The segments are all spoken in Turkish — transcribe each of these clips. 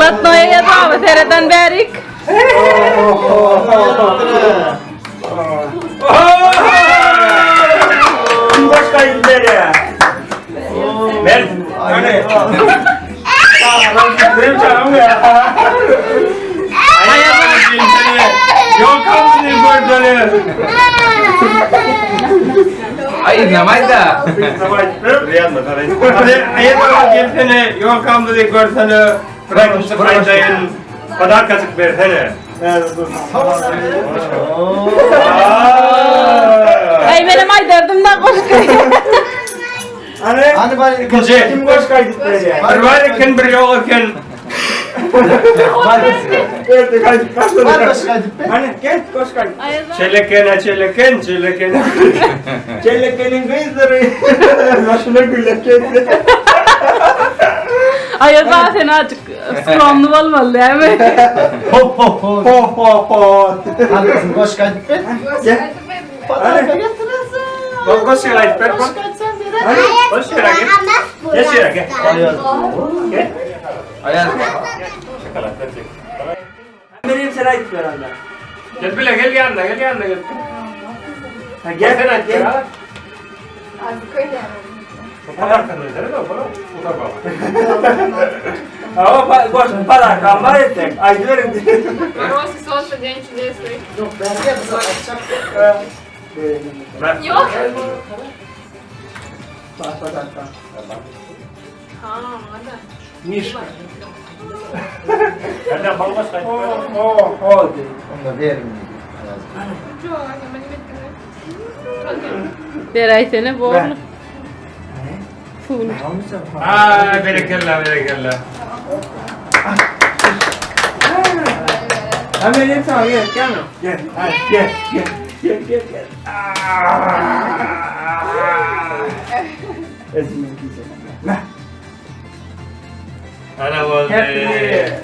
Zlatnoje davet eden Berik. Başka illere. Ben öyle. Benim canım ya. Yok kaldı böyle. Ay namaz da. Riyad mı tabii? Ayet var gelsene. Yok kaldı görsene. Bırakın sıfırlayın. Kadar kaçık versene. Ay benim ay derdimden koşkayım. Hani bari kim koş kaydık böyle ya? Bari kim bir yol iken. Evet kaydık kaçtı. Hani gel koş kaydık. Çelekene. Çelekenin kızları. Başına güllek. Ay zaten azıcık skromlu olmalı değil mi? Hop. Hadi kızım koş kaydık be. Gel. Hadi. Koş kaydık be. Hadi. Koş kaydık. Gel şuraya gel. Gel. Ayaz. Şakalar. Benim sana ait herhalde. Gel bile gel yanına gel. Ha gel sen ait gel. Kadar kanıyor değil mi? Utar baba. Ama boş para kambar ettik. Ay verin. Rosi sosa dente desse aí. Yok ben de kızım açacak. Yok. Bak. Calma, nada. Niş. Nereden balma saydı? Oh. Onu da verin. Joga, mas ele Beray seni borlu. Full. Ay berekella. Hemen yedim sana gel. Gel. Ezmin güzel. Ana oldu.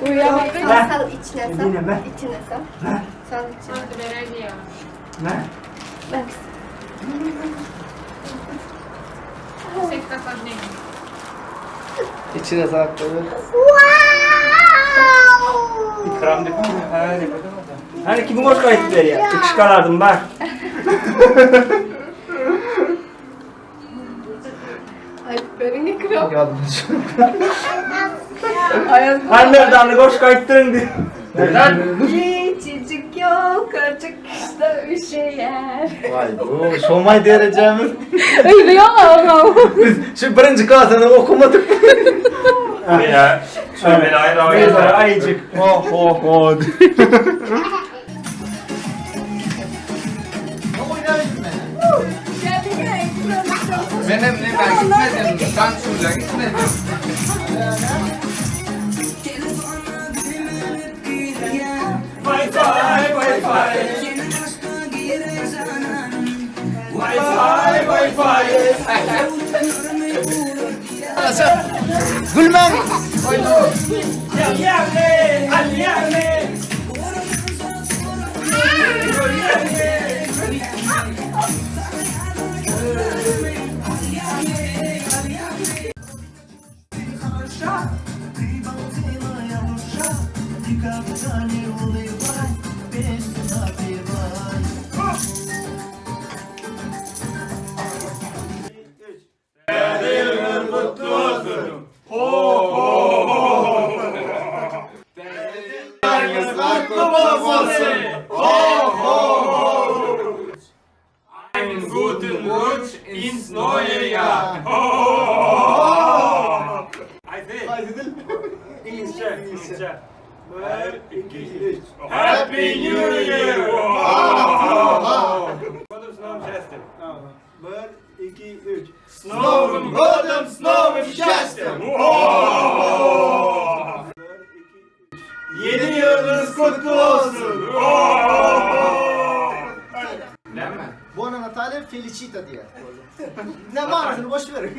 Uyuyamayın. Sal içine sal. Yine mi? İçine sal. Sal içine. Quanto veraria? Ne? Bak. Você que tá fazendo. İçine saklı. İkram değil mi? Hani kimin hoş kayıtları ya? Çıkarardım bak. Ay benim kral. Yardımcı. Hani nereden hoş kayıttın diye. Nereden? Çocuk yok artık işte bir şey yer. Vay bu şomay diyeceğimiz. Öyle yok ama. Biz şu birinci klasını okumadık. Ya. Şöyle ayrı. Ayıcık. Oh. Benim ne ben gitmedim. Samsun'a gitmedim. Gülmen. Einen guten Rutsch ins neue Jahr. İngilizce. Happy New Year. Bir, iki, üç. Snow'un godem, snow'un şestem. Yeni yılınız kutlu olsun. Ne mi? Buona Natale felicita diye. Ne manasını boş ver.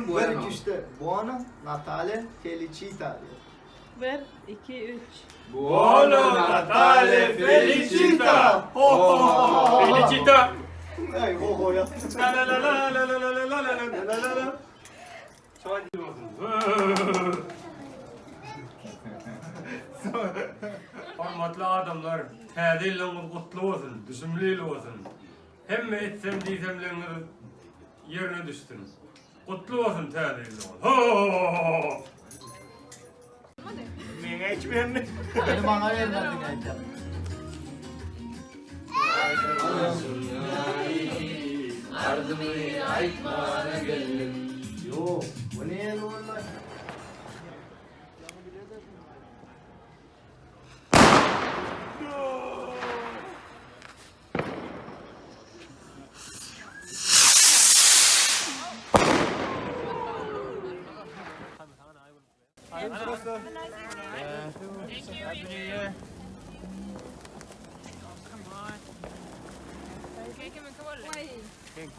Bueno. İşte Buona Natale felicita diyor. 1, 2, 3. Buono Natale felicita. Felicita. Ay ho ho ya. La la la la la la la la la la la la. Hormatly adamlar, täzelliňiz gutly bolsun, düşümlili bolsun. Hemme etsem diýsemleňiz yerine düşdün. Gutly bolsun täzelliňiz. Ho! Meňe içmeýärmi? Benim bana vermedin kanka. Ardımı aytmana geldim. Yo, bu ne ya normal?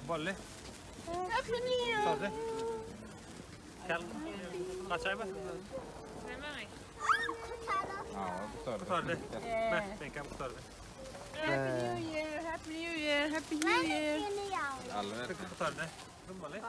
Bolle. Gel. Kaçay bak. Kurtardı. Ben kan kurtardı. Happy New Year, Happy New Year, Happy New Year. Kurtardı. Rumbalı.